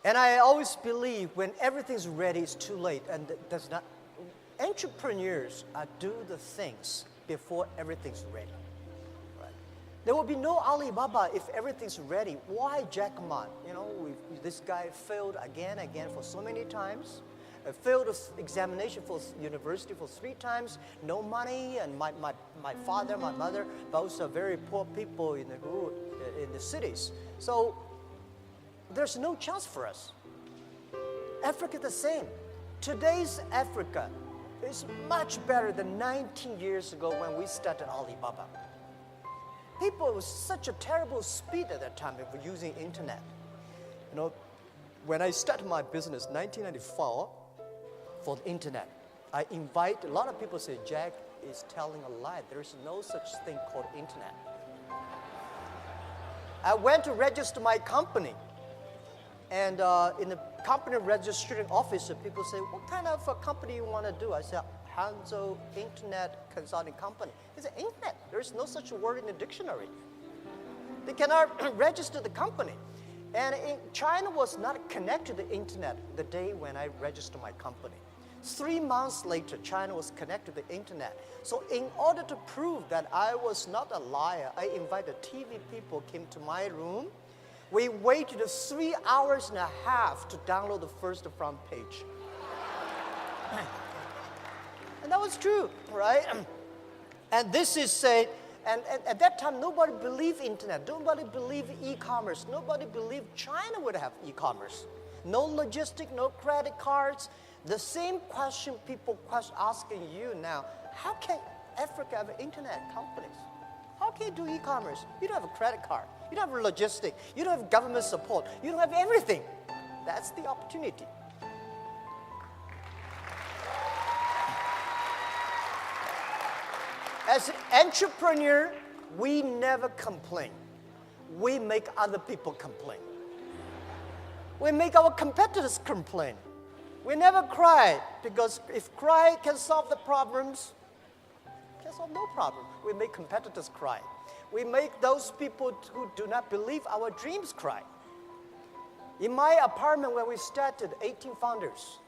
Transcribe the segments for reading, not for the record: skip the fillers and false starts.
And I always believe when everything's ready, it's too late. And that's not. Entrepreneurs do the things before everything's ready. Right? There will be no Alibaba if everything's ready. Why Jack Ma? This guy failed again for so many times. Failed examination for university for 3 times. No money, and my father, my mother, both are very poor people in the cities. So there's no chance for us. Africa the same. Today's Africa is much better than 19 years ago when we started Alibaba. People with such a terrible speed at that time of using internet. When I started my business in 1994 for the internet, I invite a lot of people say, Jack is telling a lie. There is no such thing called internet. I went to register my company. And in the company registration office, people say, what kind of a company you want to do? I said, Hangzhou Internet Consulting Company. They said, internet. There is no such word in the dictionary. They cannot register the company. And China was not connected to the internet the day when I registered my company. 3 months later, China was connected to the internet. So in order to prove that I was not a liar, I invited TV people came to my room. We waited 3 hours and a half to download the first front page. And that was true, right? And this is said, and at that time, nobody believed internet. Nobody believed e-commerce. Nobody believed China would have e-commerce. No logistic, no credit cards. The same question people asking you now, how can Africa have internet companies? How can you do e-commerce? You don't have a credit card. You don't have logistics. You don't have government support. You don't have everything. That's the opportunity. As an entrepreneur, we never complain. We make other people complain. We make our competitors complain. We never cry, because if cry can solve the problems, can solve no problem. We make competitors cry. We make those people who do not believe our dreams cry. In my apartment, when we started, 18 founders.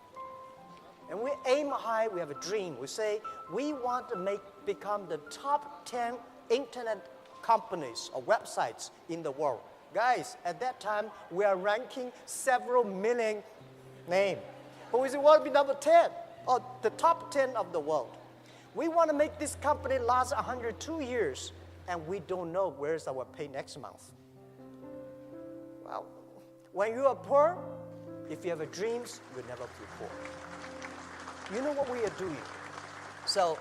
And we aim high, we have a dream. We say, we want to become the top 10 internet companies or websites in the world. Guys, at that time, we are ranking several million names. But we say, we want to be number 10, or the top 10 of the world. We want to make this company last 102 years, and we don't know where's our pay next month. Well, when you are poor, if you have dreams, you'll never be poor. You know what we are doing. So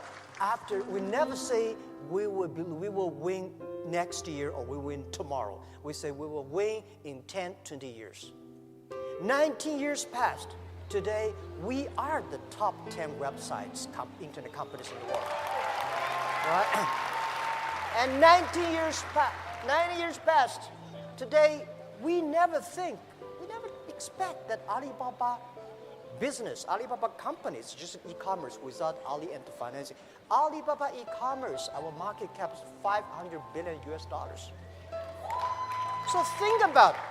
we never say we will win next year or we win tomorrow. We say we will win in 10, 20 years. 19 years passed. Today, we are the top 10 websites, internet companies in the world. Right? And 90 years passed. Today, we never expect that Alibaba business, Alibaba company is just e-commerce without Ali and financing. Alibaba e-commerce, our market cap is $500 billion US. So think about it.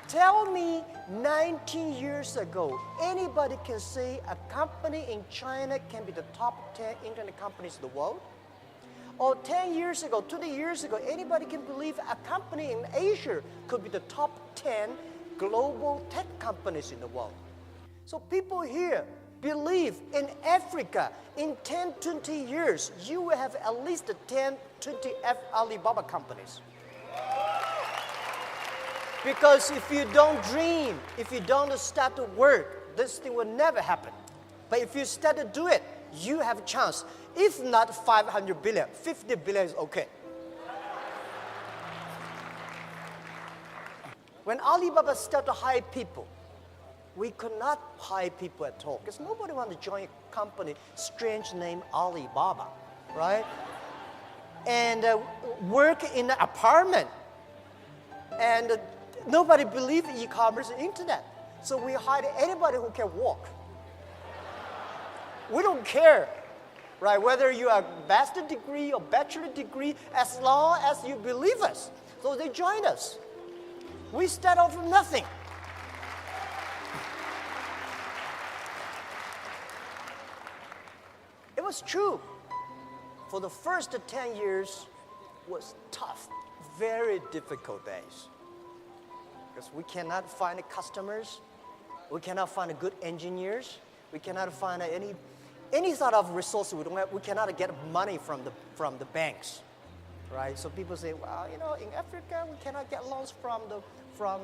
Tell me 19 years ago, anybody can say a company in China can be the top 10 internet companies in the world? Or 10 years ago, 20 years ago, anybody can believe a company in Asia could be the top 10 global tech companies in the world? So people here believe in Africa, in 10, 20 years, you will have at least 10, 20 Alibaba companies. Because if you don't dream, if you don't start to work, this thing will never happen. But if you start to do it, you have a chance. If not 500 billion, 50 billion is okay. When Alibaba started to hire people, we could not hire people at all because nobody wants to join a company, strange name Alibaba, right? And work in an apartment. And nobody believes in e-commerce and internet. So we hired anybody who can walk. We don't care, right? Whether you have a master's degree or bachelor degree, as long as you believe us. So they joined us. We start off from nothing. was true. For the first 10 years was tough, very difficult days. Because we cannot find customers, we cannot find good engineers, we cannot find any sort of resources. We cannot get money from the banks, right? So people say, well, in Africa we cannot get loans from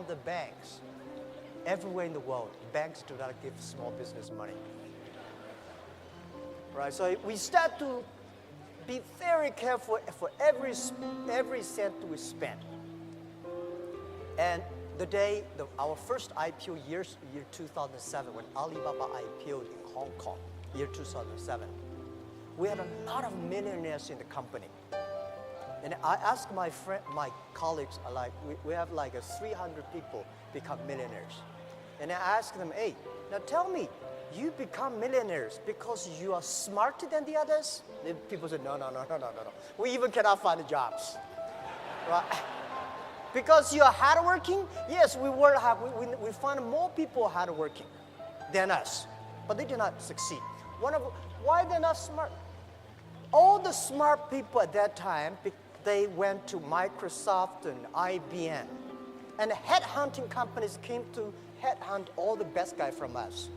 the banks. Everywhere in the world, banks do not give small business money, right? So we start to be very careful for every cent we spend. And our first IPO year 2007, when Alibaba IPO'd in Hong Kong, year 2007, we had a lot of millionaires in the company. And I asked my colleagues, we have 300 people become millionaires. And I asked them, hey, now tell me, you become millionaires because you are smarter than the others? And people said, no. We even cannot find jobs, right? Because you are hardworking? Yes, we work hard. We find more people hardworking than us, but they did not succeed. Why they're not smart? All the smart people at that time, they went to Microsoft and IBM. And headhunting companies came to headhunt all the best guys from us.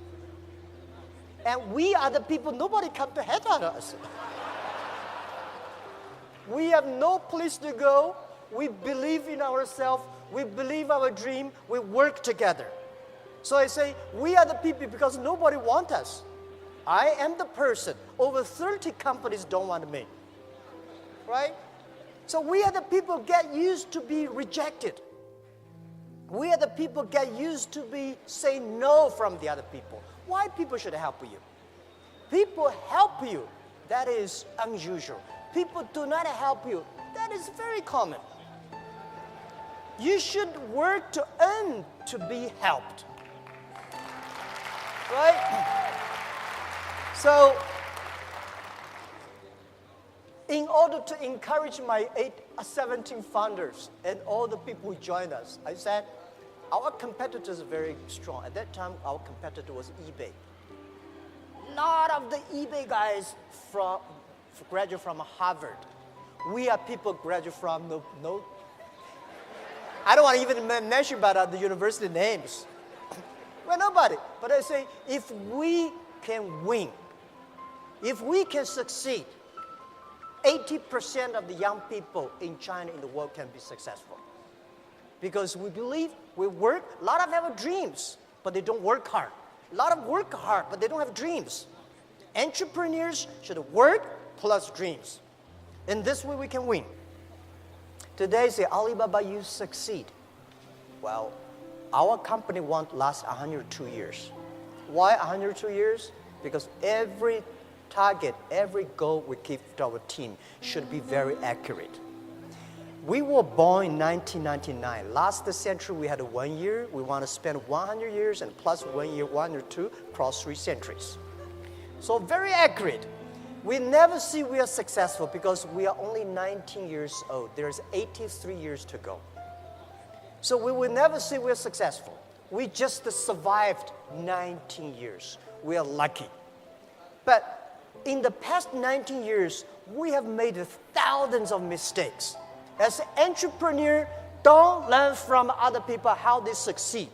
And we are the people, nobody come to headhunt us. We have no place to go. We believe in ourselves. We believe our dream. We work together. So I say, we are the people because nobody wants us. I am the person. Over 30 companies don't want me. Right? So we are the people get used to be rejected. We are the people get used to be say no from the other people. Why people should help you? People help you. That is unusual. People do not help you. That is very common. You should work to earn to be helped. Right? So, in order to encourage my 17 founders and all the people who joined us, I said, our competitors are very strong. At that time, our competitor was eBay. A lot of the eBay guys graduate from Harvard. We are people graduate from no. I don't want to even mention about the university names. Well, nobody. But I say, if we can win, if we can succeed, 80% of the young people in China, in the world, can be successful. Because we believe, we work, a lot of them have dreams, but they don't work hard. A lot of work hard, but they don't have dreams. Entrepreneurs should work plus dreams. In this way, we can win. Today, say, Alibaba, you succeed. Well, our company won't last 102 years. Why 102 years? Because every target, every goal we give to our team should be very accurate. We were born in 1999. Last century, we had 1 year. We want to spend 100 years and plus 1 year, 102, cross 3 centuries. So very accurate. We never see we are successful because we are only 19 years old. There's 83 years to go. So we will never say we're successful. We just survived 19 years. We are lucky. But in the past 19 years, we have made thousands of mistakes. As an entrepreneur, don't learn from other people how they succeed.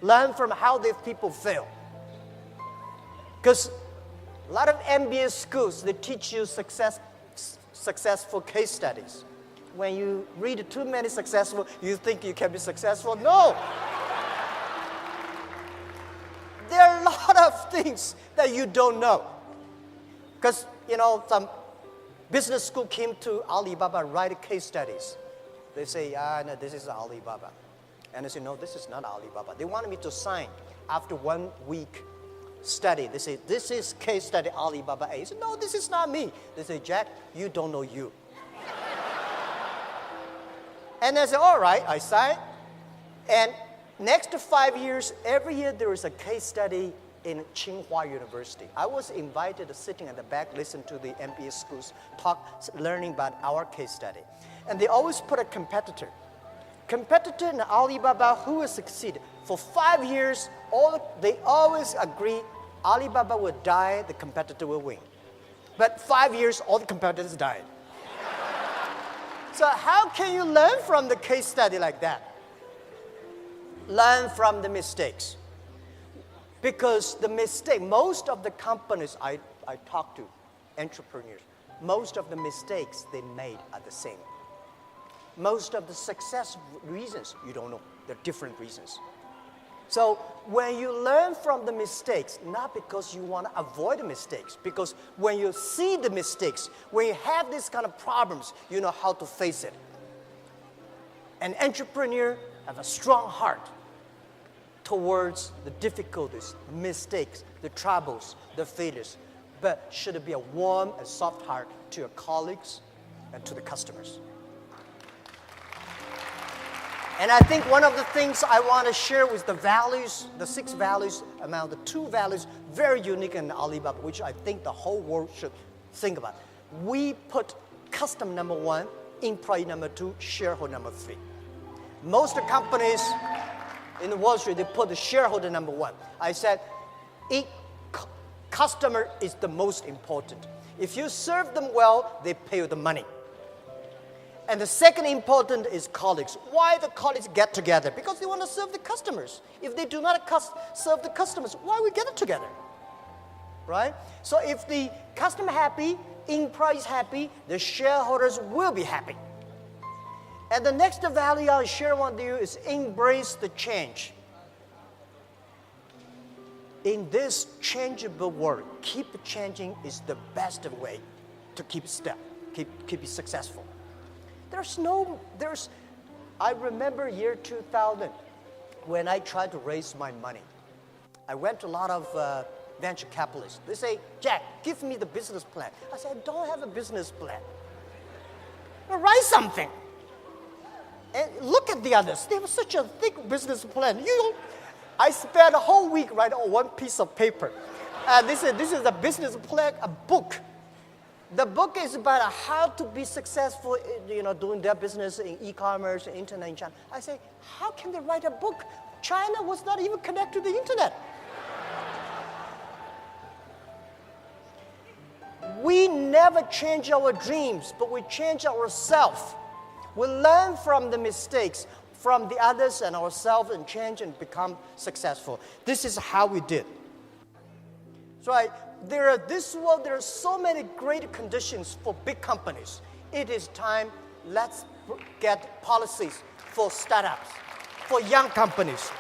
Learn from how these people fail. Because a lot of MBA schools, they teach you successful case studies. When you read too many successful, you think you can be successful. No. There are a lot of things that you don't know. Because, some business school came to Alibaba, write case studies. They say, no, this is Alibaba. And I say, no, this is not Alibaba. They wanted me to sign after 1 week study. They say, this is case study Alibaba A. I say, no, this is not me. They say, Jack, you don't know you. And I say, all right, I sign. And next 5 years, every year there is a case study in Tsinghua University. I was invited to sitting at the back, listen to the MBA schools talk, learning about our case study. And they always put a competitor. Competitor in Alibaba, who will succeed? For 5 years, they always agree Alibaba will die, the competitor will win. But 5 years, all the competitors died. So how can you learn from the case study like that? Learn from the mistakes. Because the mistake, most of the companies I talk to, entrepreneurs, most of the mistakes they made are the same. Most of the success reasons, you don't know. They're different reasons. So when you learn from the mistakes, not because you want to avoid the mistakes, because when you see the mistakes, when you have these kind of problems, you know how to face it. An entrepreneur has a strong heart towards the difficulties, mistakes, the troubles, the failures, but should be a warm and soft heart to your colleagues and to the customers. And I think one of the things I want to share with the values, the 6 values, among the 2 values, very unique in Alibaba, which I think the whole world should think about. We put customer number 1, employee number 2, shareholder number 3. Most companies in Wall Street, they put the shareholder number 1. I said, customer is the most important. If you serve them well, they pay you the money. And the second important is colleagues. Why the colleagues get together? Because they want to serve the customers. If they do not serve the customers, why we get together? Right? So if the customer happy, employees happy, the shareholders will be happy. And the next value I'll share with you is embrace the change. In this changeable world, keep changing is the best way to keep it successful. I remember year 2000 when I tried to raise my money. I went to a lot of venture capitalists. They say, Jack, give me the business plan. I said, I don't have a business plan. Well, write something. And look at the others. They have such a thick business plan. I spent a whole week writing on one piece of paper. This is a business plan, a book. The book is about how to be successful, doing their business in e-commerce, internet in China. I say, how can they write a book? China was not even connected to the internet. We never change our dreams, but we change ourselves. We learn from the mistakes, from the others and ourselves, and change and become successful. This is how we did. So there are so many great conditions for big companies. It is time, let's get policies for startups, for young companies.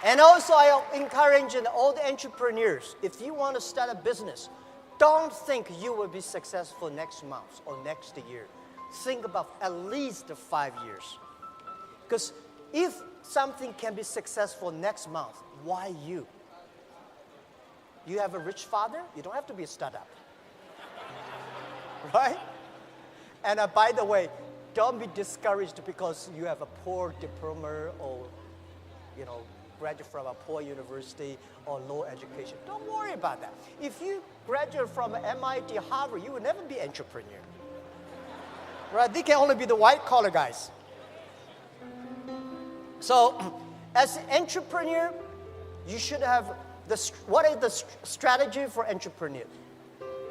And also I encourage all the entrepreneurs, if you want to start a business, don't think you will be successful next month or next year. Think about at least 5 years. Because if something can be successful next month, why you? You have a rich father, you don't have to be a startup. Right? And by the way, don't be discouraged because you have a poor diploma or, graduate from a poor university or low education. Don't worry about that. If you graduate from MIT, Harvard, you will never be an entrepreneur. Right? They can only be the white-collar guys. So, as an entrepreneur, you should have what is the strategy for entrepreneur?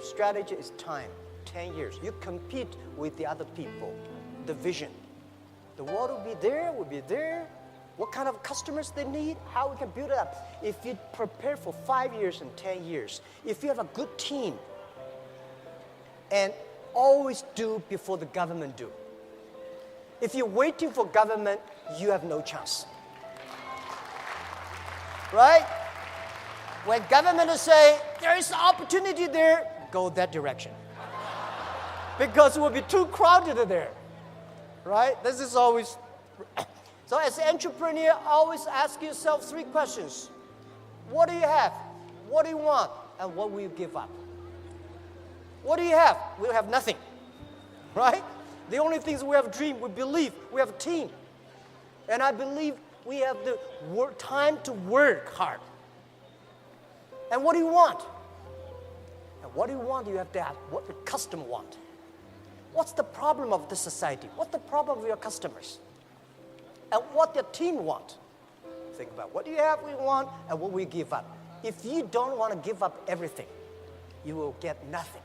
Strategy is time, 10 years. You compete with the other people, the vision. The world will be there. What kind of customers they need, how we can build it up. If you prepare for 5 years and 10 years, if you have a good team, and always do before the government do. If you're waiting for government, you have no chance. Right? When government say, there is an opportunity there, go that direction. Because it will be too crowded there. Right? This is always... So as an entrepreneur, always ask yourself 3 questions. What do you have? What do you want? And what will you give up? What do you have? We have nothing. Right? The only things we have a dream, we believe, we have a team. And I believe we have the time to work hard. And what do you want? And what do you want? You have to ask what the customer want. What's the problem of the society? What's the problem of your customers? And what your team want. Think about what do you have, we want, and what we give up. If you don't want to give up everything, you will get nothing.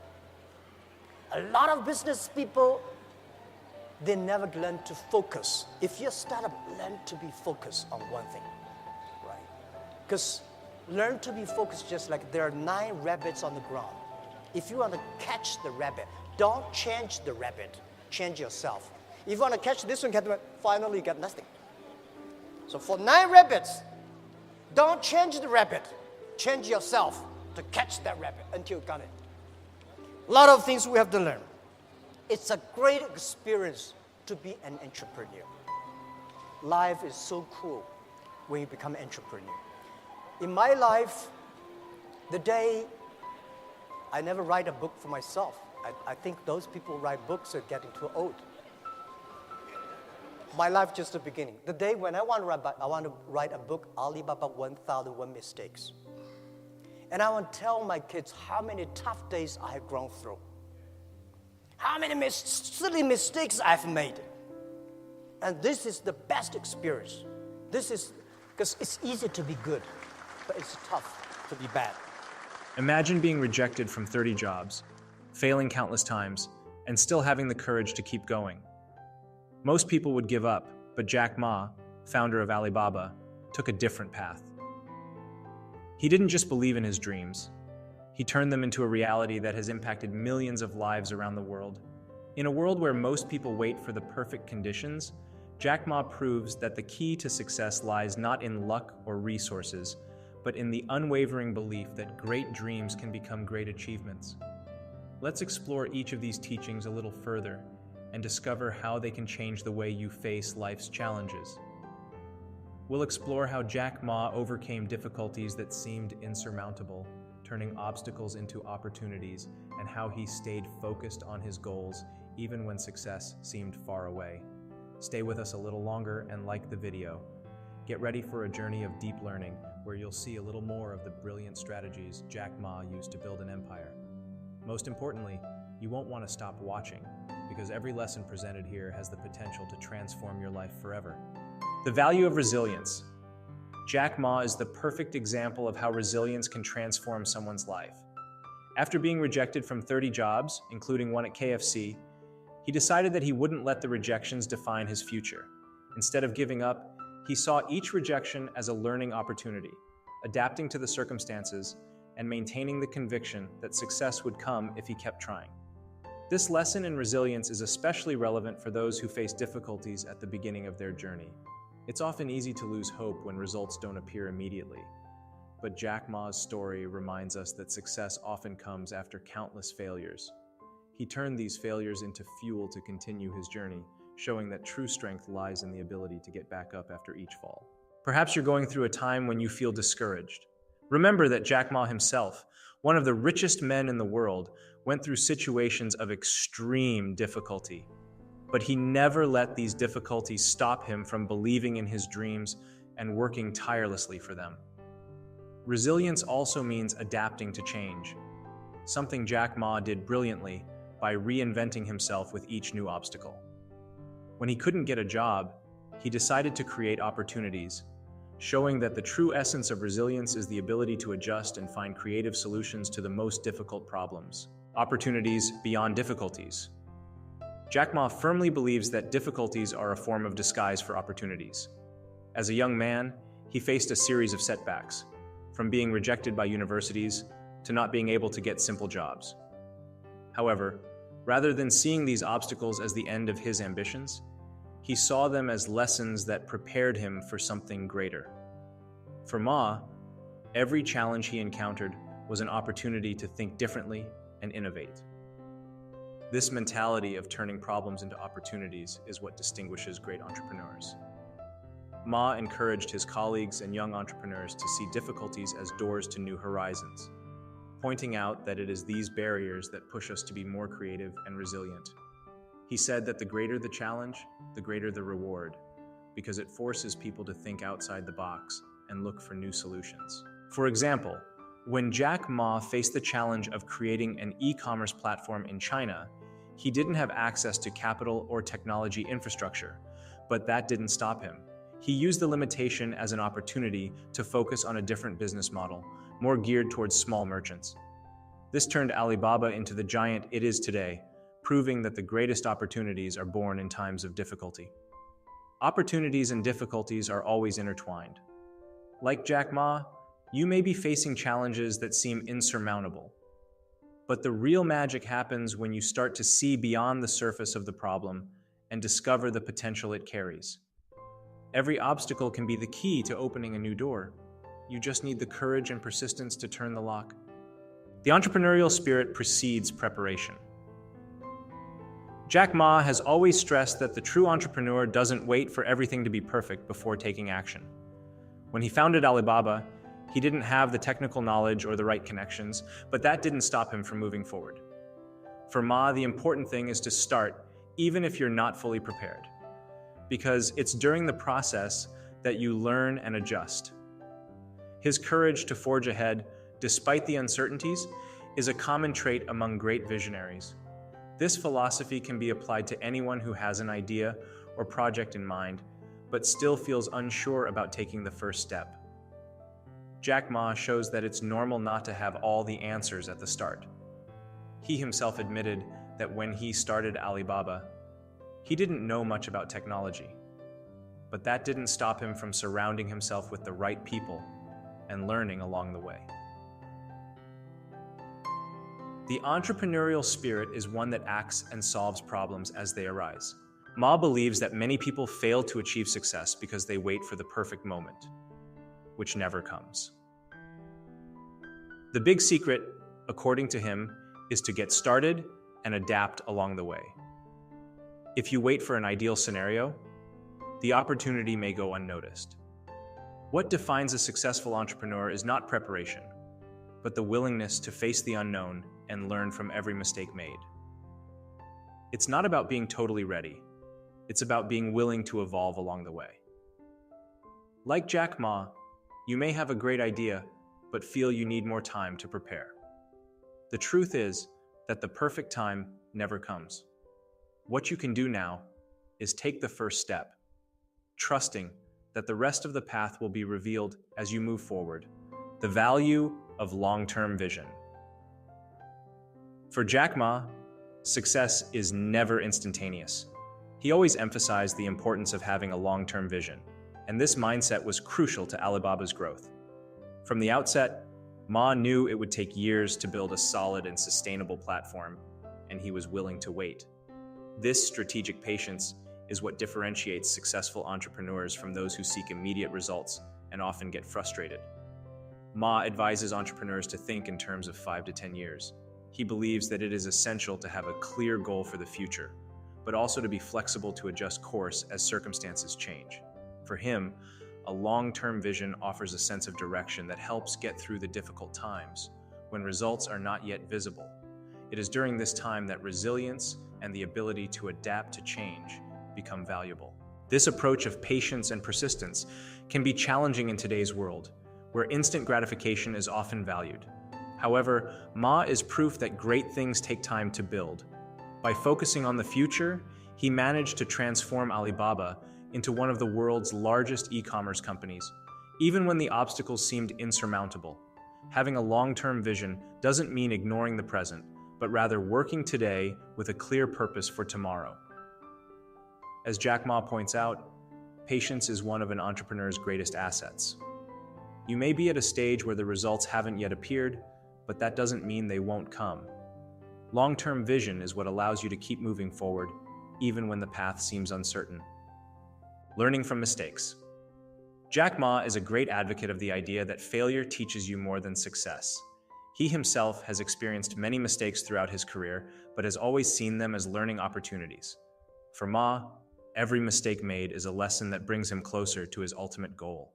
A lot of business people, they never learn to focus. If you're a startup, learn to be focused on one thing, right? Because learn to be focused just like there are 9 rabbits on the ground. If you want to catch the rabbit, don't change the rabbit, change yourself. If you want to catch this one, finally you get nothing. So for 9 rabbits, don't change the rabbit, change yourself to catch that rabbit until you got it. A lot of things we have to learn. It's a great experience to be an entrepreneur. Life is so cool when you become an entrepreneur. In my life, the day I never write a book for myself. I think those people who write books are getting too old. My life just the beginning. The day when I want to write a book, Alibaba 1001 Mistakes. And I want to tell my kids how many tough days I have gone through. How many silly mistakes I've made. And this is the best experience. This is, because it's easy to be good, but it's tough to be bad. Imagine being rejected from 30 jobs, failing countless times, and still having the courage to keep going. Most people would give up, but Jack Ma, founder of Alibaba, took a different path. He didn't just believe in his dreams. He turned them into a reality that has impacted millions of lives around the world. In a world where most people wait for the perfect conditions, Jack Ma proves that the key to success lies not in luck or resources, but in the unwavering belief that great dreams can become great achievements. Let's explore each of these teachings a little further and discover how they can change the way you face life's challenges. We'll explore how Jack Ma overcame difficulties that seemed insurmountable, turning obstacles into opportunities, and how he stayed focused on his goals even when success seemed far away. Stay with us a little longer and like the video. Get ready for a journey of deep learning where you'll see a little more of the brilliant strategies Jack Ma used to build an empire. Most importantly, you won't want to stop watching, because every lesson presented here has the potential to transform your life forever. The value of resilience. Jack Ma is the perfect example of how resilience can transform someone's life. After being rejected from 30 jobs, including one at KFC, he decided that he wouldn't let the rejections define his future. Instead of giving up, he saw each rejection as a learning opportunity, adapting to the circumstances and maintaining the conviction that success would come if he kept trying. This lesson in resilience is especially relevant for those who face difficulties at the beginning of their journey. It's often easy to lose hope when results don't appear immediately. But Jack Ma's story reminds us that success often comes after countless failures. He turned these failures into fuel to continue his journey, showing that true strength lies in the ability to get back up after each fall. Perhaps you're going through a time when you feel discouraged. Remember that Jack Ma himself, one of the richest men in the world, went through situations of extreme difficulty. But he never let these difficulties stop him from believing in his dreams and working tirelessly for them. Resilience also means adapting to change, something Jack Ma did brilliantly by reinventing himself with each new obstacle. When he couldn't get a job, he decided to create opportunities, showing that the true essence of resilience is the ability to adjust and find creative solutions to the most difficult problems. Opportunities beyond difficulties. Jack Ma firmly believes that difficulties are a form of disguise for opportunities. As a young man, he faced a series of setbacks, from being rejected by universities to not being able to get simple jobs. However, rather than seeing these obstacles as the end of his ambitions, he saw them as lessons that prepared him for something greater. For Ma, every challenge he encountered was an opportunity to think differently and innovate. This mentality of turning problems into opportunities is what distinguishes great entrepreneurs. Ma encouraged his colleagues and young entrepreneurs to see difficulties as doors to new horizons, pointing out that it is these barriers that push us to be more creative and resilient. He said that the greater the challenge, the greater the reward, because it forces people to think outside the box and look for new solutions. For example, when Jack Ma faced the challenge of creating an e-commerce platform in China, he didn't have access to capital or technology infrastructure, but that didn't stop him. He used the limitation as an opportunity to focus on a different business model, more geared towards small merchants. This turned Alibaba into the giant it is today, proving that the greatest opportunities are born in times of difficulty. Opportunities and difficulties are always intertwined. Like Jack Ma, you may be facing challenges that seem insurmountable. But the real magic happens when you start to see beyond the surface of the problem and discover the potential it carries. Every obstacle can be the key to opening a new door. You just need the courage and persistence to turn the lock. The entrepreneurial spirit precedes preparation. Jack Ma has always stressed that the true entrepreneur doesn't wait for everything to be perfect before taking action. When he founded Alibaba, he didn't have the technical knowledge or the right connections, but that didn't stop him from moving forward. For Ma, the important thing is to start, even if you're not fully prepared, because it's during the process that you learn and adjust. His courage to forge ahead, despite the uncertainties, is a common trait among great visionaries. This philosophy can be applied to anyone who has an idea or project in mind, but still feels unsure about taking the first step. Jack Ma shows that it's normal not to have all the answers at the start. He himself admitted that when he started Alibaba, he didn't know much about technology, but that didn't stop him from surrounding himself with the right people and learning along the way. The entrepreneurial spirit is one that acts and solves problems as they arise. Ma believes that many people fail to achieve success because they wait for the perfect moment, which never comes. The big secret, according to him, is to get started and adapt along the way. If you wait for an ideal scenario, the opportunity may go unnoticed. What defines a successful entrepreneur is not preparation, but the willingness to face the unknown and learn from every mistake made. It's not about being totally ready. It's about being willing to evolve along the way. Like Jack Ma, you may have a great idea, but feel you need more time to prepare. The truth is that the perfect time never comes. What you can do now is take the first step, trusting that the rest of the path will be revealed as you move forward. The value of long-term vision. For Jack Ma, success is never instantaneous. He always emphasized the importance of having a long-term vision, and this mindset was crucial to Alibaba's growth. From the outset, Ma knew it would take years to build a solid and sustainable platform, and he was willing to wait. This strategic patience is what differentiates successful entrepreneurs from those who seek immediate results and often get frustrated. Ma advises entrepreneurs to think in terms of 5 to 10 years. He believes that it is essential to have a clear goal for the future, but also to be flexible to adjust course as circumstances change. For him, a long-term vision offers a sense of direction that helps get through the difficult times when results are not yet visible. It is during this time that resilience and the ability to adapt to change become valuable. This approach of patience and persistence can be challenging in today's world, where instant gratification is often valued. However, Ma is proof that great things take time to build. By focusing on the future, he managed to transform Alibaba into one of the world's largest e-commerce companies, even when the obstacles seemed insurmountable. Having a long-term vision doesn't mean ignoring the present, but rather working today with a clear purpose for tomorrow. As Jack Ma points out, patience is one of an entrepreneur's greatest assets. You may be at a stage where the results haven't yet appeared, but that doesn't mean they won't come. Long-term vision is what allows you to keep moving forward, even when the path seems uncertain. Learning from mistakes. Jack Ma is a great advocate of the idea that failure teaches you more than success. He himself has experienced many mistakes throughout his career, but has always seen them as learning opportunities. For Ma, every mistake made is a lesson that brings him closer to his ultimate goal.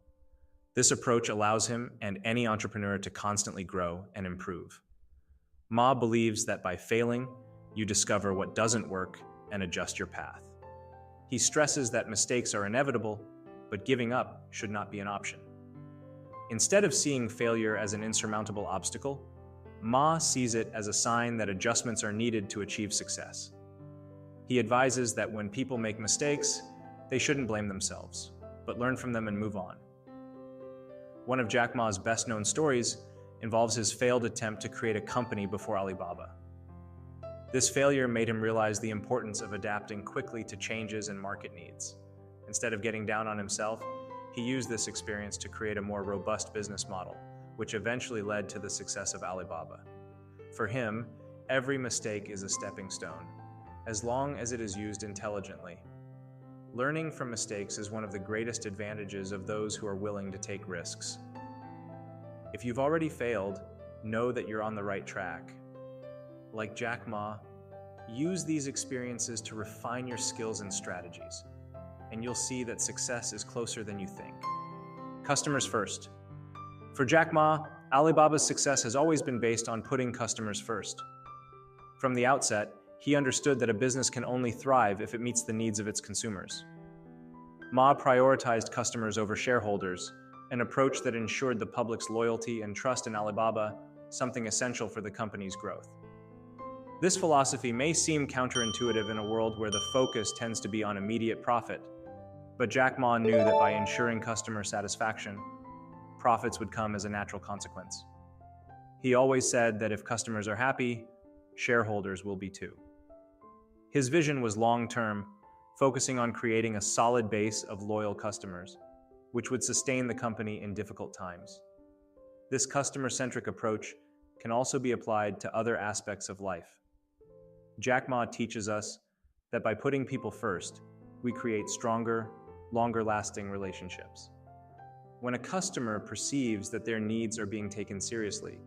This approach allows him and any entrepreneur to constantly grow and improve. Ma believes that by failing, you discover what doesn't work and adjust your path. He stresses that mistakes are inevitable, but giving up should not be an option. Instead of seeing failure as an insurmountable obstacle, Ma sees it as a sign that adjustments are needed to achieve success. He advises that when people make mistakes, they shouldn't blame themselves. but learn from them and move on. One of Jack Ma's best-known stories involves his failed attempt to create a company before Alibaba. This failure made him realize the importance of adapting quickly to changes in market needs. Instead of getting down on himself, he used this experience to create a more robust business model, which eventually led to the success of Alibaba. For him, every mistake is a stepping stone, as long as it is used intelligently. Learning from mistakes is one of the greatest advantages of those who are willing to take risks. If you've already failed, know that you're on the right track. Like Jack Ma, use these experiences to refine your skills and strategies, and you'll see that success is closer than you think. Customers first. For Jack Ma, Alibaba's success has always been based on putting customers first. From the outset, he understood that a business can only thrive if it meets the needs of its consumers. Ma prioritized customers over shareholders, an approach that ensured the public's loyalty and trust in Alibaba, something essential for the company's growth. This philosophy may seem counterintuitive in a world where the focus tends to be on immediate profit, but Jack Ma knew that by ensuring customer satisfaction, profits would come as a natural consequence. He always said that if customers are happy, shareholders will be too. His vision was long-term, focusing on creating a solid base of loyal customers, which would sustain the company in difficult times. This customer-centric approach can also be applied to other aspects of life. Jack Ma teaches us that by putting people first, we create stronger, longer-lasting relationships. When a customer perceives that their needs are being taken seriously,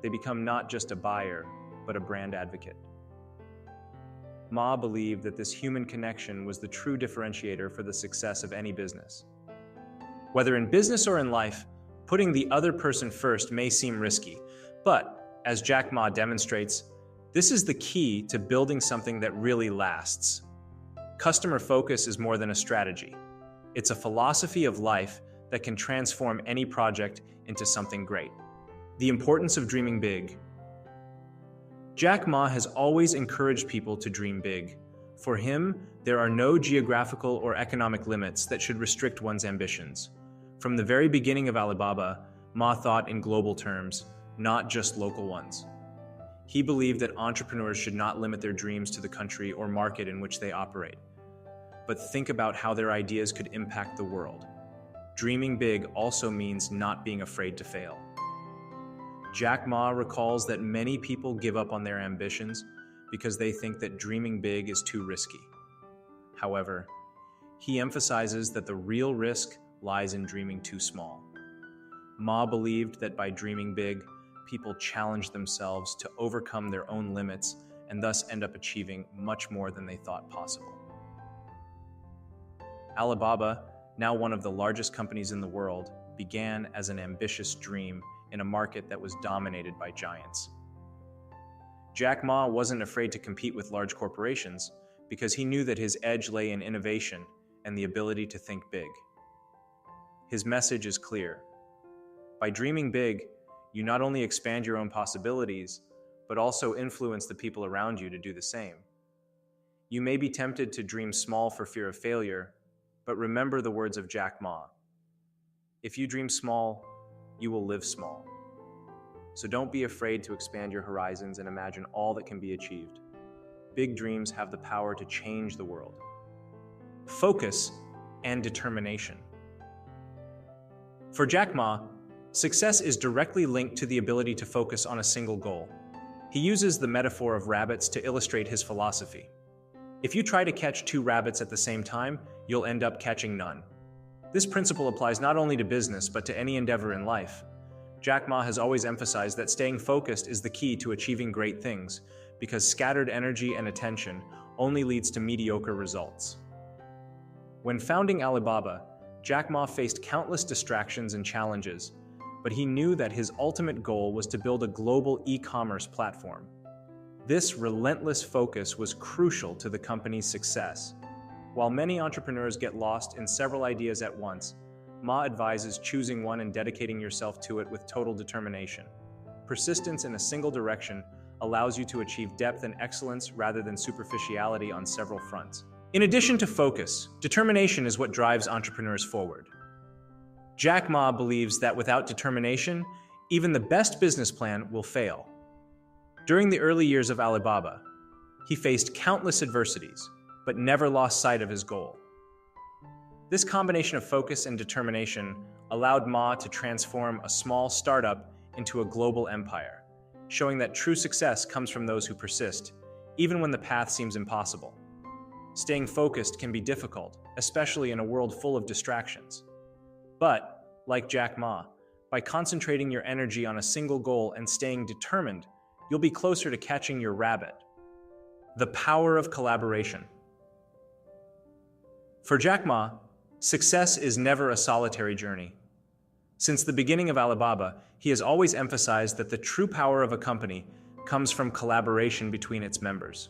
they become not just a buyer, but a brand advocate. Ma believed that this human connection was the true differentiator for the success of any business. Whether in business or in life, putting the other person first may seem risky, but as Jack Ma demonstrates, this is the key to building something that really lasts. Customer focus is more than a strategy. It's a philosophy of life that can transform any project into something great. The importance of dreaming big. Jack Ma has always encouraged people to dream big. For him, there are no geographical or economic limits that should restrict one's ambitions. From the very beginning of Alibaba, Ma thought in global terms, not just local ones. He believed that entrepreneurs should not limit their dreams to the country or market in which they operate, but think about how their ideas could impact the world. Dreaming big also means not being afraid to fail. Jack Ma recalls that many people give up on their ambitions because they think that dreaming big is too risky. However, he emphasizes that the real risk lies in dreaming too small. Ma believed that by dreaming big, people challenge themselves to overcome their own limits and thus end up achieving much more than they thought possible. Alibaba, now one of the largest companies in the world, began as an ambitious dream in a market that was dominated by giants. Jack Ma wasn't afraid to compete with large corporations because he knew that his edge lay in innovation and the ability to think big. His message is clear. By dreaming big, you not only expand your own possibilities, but also influence the people around you to do the same. You may be tempted to dream small for fear of failure, but remember the words of Jack Ma. If you dream small, you will live small. So don't be afraid to expand your horizons and imagine all that can be achieved. Big dreams have the power to change the world. Focus and determination. For Jack Ma, success is directly linked to the ability to focus on a single goal. He uses the metaphor of rabbits to illustrate his philosophy. If you try to catch 2 rabbits at the same time, you'll end up catching none. This principle applies not only to business, but to any endeavor in life. Jack Ma has always emphasized that staying focused is the key to achieving great things, because scattered energy and attention only leads to mediocre results. When founding Alibaba, Jack Ma faced countless distractions and challenges, but he knew that his ultimate goal was to build a global e-commerce platform. This relentless focus was crucial to the company's success. While many entrepreneurs get lost in several ideas at once, Ma advises choosing one and dedicating yourself to it with total determination. Persistence in a single direction allows you to achieve depth and excellence rather than superficiality on several fronts. In addition to focus, determination is what drives entrepreneurs forward. Jack Ma believes that without determination, even the best business plan will fail. During the early years of Alibaba, he faced countless adversities, but never lost sight of his goal. This combination of focus and determination allowed Ma to transform a small startup into a global empire, showing that true success comes from those who persist, even when the path seems impossible. Staying focused can be difficult, especially in a world full of distractions. But, like Jack Ma, by concentrating your energy on a single goal and staying determined, you'll be closer to catching your rabbit. The power of collaboration. For Jack Ma, success is never a solitary journey. Since the beginning of Alibaba, he has always emphasized that the true power of a company comes from collaboration between its members.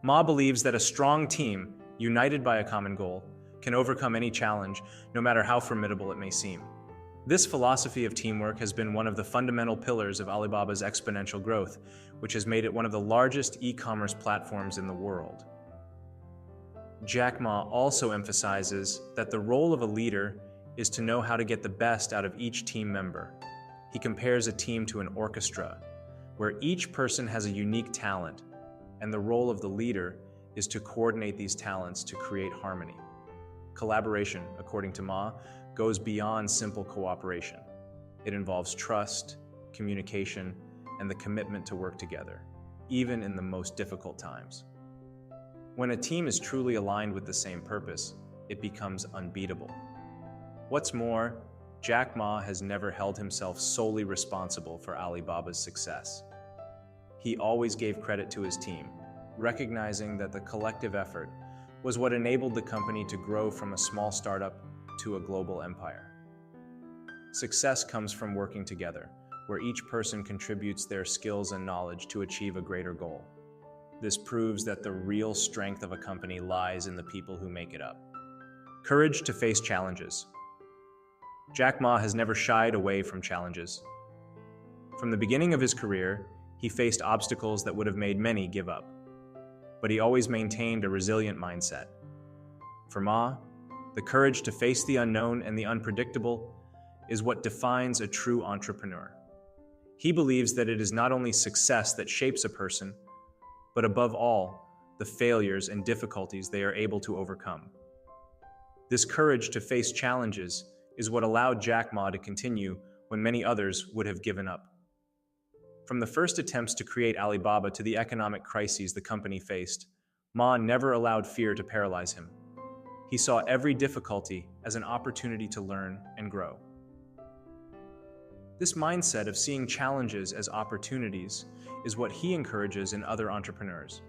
Ma believes that a strong team, united by a common goal, can overcome any challenge, no matter how formidable it may seem. This philosophy of teamwork has been one of the fundamental pillars of Alibaba's exponential growth, which has made it one of the largest e-commerce platforms in the world. Jack Ma also emphasizes that the role of a leader is to know how to get the best out of each team member. He compares a team to an orchestra, where each person has a unique talent, and the role of the leader is to coordinate these talents to create harmony. Collaboration, according to Ma, goes beyond simple cooperation. It involves trust, communication, and the commitment to work together, even in the most difficult times. When a team is truly aligned with the same purpose, it becomes unbeatable. What's more, Jack Ma has never held himself solely responsible for Alibaba's success. He always gave credit to his team, recognizing that the collective effort was what enabled the company to grow from a small startup to a global empire. Success comes from working together, where each person contributes their skills and knowledge to achieve a greater goal. This proves that the real strength of a company lies in the people who make it up. Courage to face challenges. Jack Ma has never shied away from challenges. From the beginning of his career, he faced obstacles that would have made many give up. But he always maintained a resilient mindset. For Ma, the courage to face the unknown and the unpredictable is what defines a true entrepreneur. He believes that it is not only success that shapes a person, but above all, the failures and difficulties they are able to overcome. This courage to face challenges is what allowed Jack Ma to continue when many others would have given up. From the first attempts to create Alibaba to the economic crises the company faced, Ma never allowed fear to paralyze him. He saw every difficulty as an opportunity to learn and grow. This mindset of seeing challenges as opportunities is what he encourages in other entrepreneurs.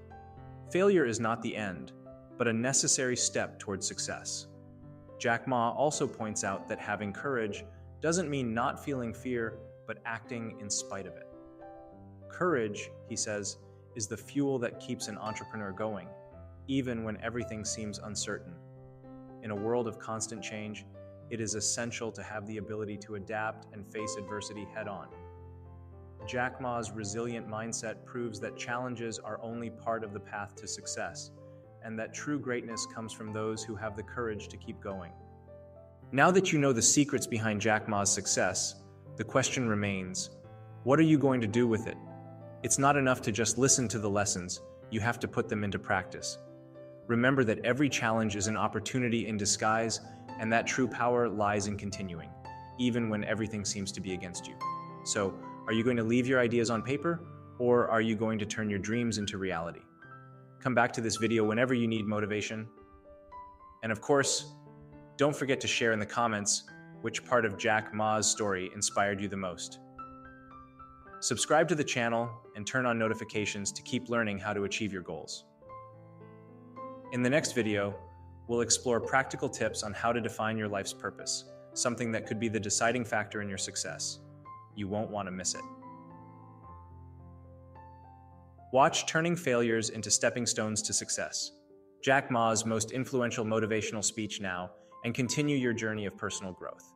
Failure is not the end, but a necessary step towards success. Jack Ma also points out that having courage doesn't mean not feeling fear, but acting in spite of it. Courage, he says, is the fuel that keeps an entrepreneur going, even when everything seems uncertain. In a world of constant change, it is essential to have the ability to adapt and face adversity head-on. Jack Ma's resilient mindset proves that challenges are only part of the path to success, and that true greatness comes from those who have the courage to keep going. Now that you know the secrets behind Jack Ma's success, the question remains, what are you going to do with it? It's not enough to just listen to the lessons, you have to put them into practice. Remember that every challenge is an opportunity in disguise, and that true power lies in continuing, even when everything seems to be against you. So, are you going to leave your ideas on paper, or are you going to turn your dreams into reality? Come back to this video whenever you need motivation. And of course, don't forget to share in the comments which part of Jack Ma's story inspired you the most. Subscribe to the channel and turn on notifications to keep learning how to achieve your goals. In the next video, we'll explore practical tips on how to define your life's purpose, something that could be the deciding factor in your success. You won't want to miss it. Watch Turning Failures into Stepping Stones to Success, Jack Ma's most influential motivational speech now, and continue your journey of personal growth.